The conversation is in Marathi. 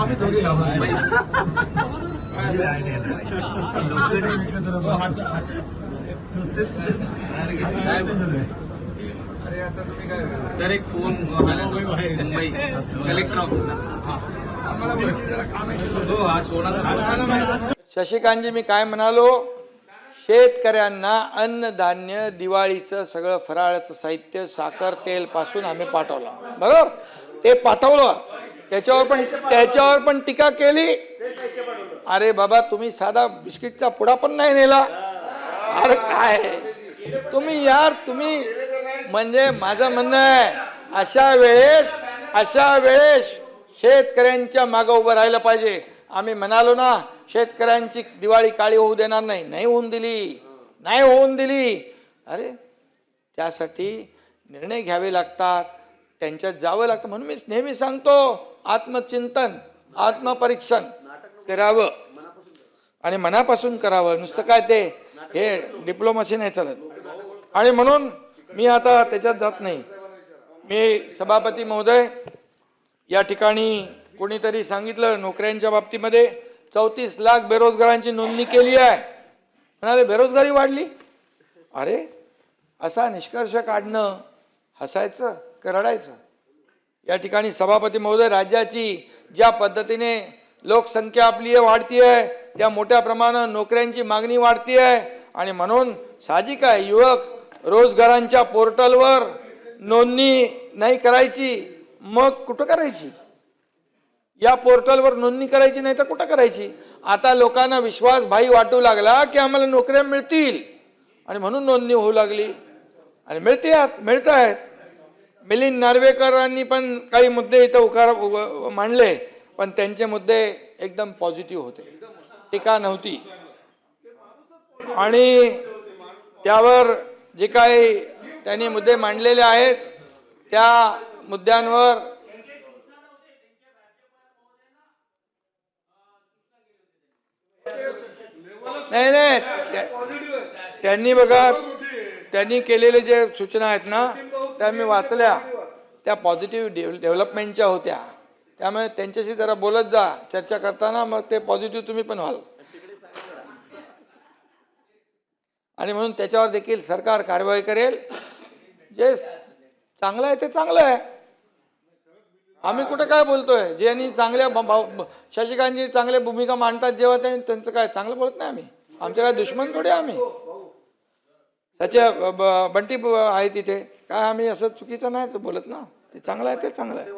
आम्ही दोघे सर एक फोन मुंबई कलेक्टर ऑफिसला हो हा सोळा. शशिकांतजी, मी काय म्हणालो, शेतकऱ्यांना अन्नधान्य दिवाळीचं सगळं फराळाचं साहित्य साखर तेल पासून आम्ही पाठवलं, बरोबर. ते पाठवलं, त्याच्यावर पण टीका केली. अरे बाबा, तुम्ही साधा बिस्किटचा पुडा पण नाही नेला. अरे काय तुम्ही यार, तुम्ही म्हणजे माझं म्हणणं आहे, अशा वेळेस शेतकऱ्यांच्या मागे उभं राहिलं पाहिजे. आम्ही म्हणालो ना, शेतकऱ्यांची दिवाळी काळी होऊ देणार नाही, नाही होऊन दिली. अरे त्यासाठी निर्णय घ्यावे लागतात, त्यांच्यात जावं लागतं. म्हणून मी नेहमी सांगतो, आत्मचिंतन आत्मपरीक्षण करावं आणि मनापासून करावं. नुसतं काय ते हे डिप्लोमसी नाही चालत. आणि म्हणून मी आता त्याच्यात जात नाही. मी सभापती महोदय, या ठिकाणी कोणीतरी सांगितलं नोकऱ्यांच्या बाबतीमध्ये 34 लाख बेरोजगारांची नोंदणी केली आहे. म्हणाले बेरोजगारी वाढली. अरे असा निष्कर्ष काढणं हसायचं का रडायचं? या ठिकाणी सभापती महोदय, राज्याची ज्या पद्धतीने लोकसंख्या आपली वाढती आहे, त्या मोठ्या प्रमाणात नोकऱ्यांची मागणी वाढती आहे. आणि म्हणून साहजिक आहे, युवक रोजगारांच्या पोर्टलवर नोंदणी नाही करायची, मग कुठं करायची? या पोर्टलवर नोंदणी करायची नाही तर कुठं करायची? आता लोकांना विश्वास भाई वाटू लागला की आम्हाला नोकऱ्या मिळतील, आणि म्हणून नोंदणी होऊ लागली. आणि मिळत आहेत. मिलिंद नार्वेकरांनी पण काही मुद्दे इथं मांडले, पण त्यांचे मुद्दे एकदम पॉझिटिव्ह होते, टीका नव्हती. आणि त्यावर जे काही त्यांनी मुद्दे मांडलेले आहेत, त्या मुद्द्यांवर नाही त्यांनी बघा, त्यांनी केलेले जे सूचना आहेत ना, त्या मी वाचल्या, त्या पॉझिटिव्ह डेव्हलपमेंटच्या होत्या. त्यामुळे त्यांच्याशी जरा बोलत जा चर्चा करताना, मग ते पॉझिटिव्ह तुम्ही पण व्हाल. आणि म्हणून त्याच्यावर देखील सरकार कारवाई करेल. जे चांगलं आहे ते चांगलं आहे. आम्ही कुठे काय बोलतोय? ज्यांनी चांगल्या शशिकांतजी चांगल्या भूमिका मांडतात जेव्हा त्यांचं काय चांगलं बोलत नाही आम्ही. आमचे काय दुश्मन थोडे आम्ही. त्याच्या बंटी आहे तिथे काय, आम्ही असं चुकीचं नाही बोलत ना. ते चांगलं आहे ते चांगलं आहे.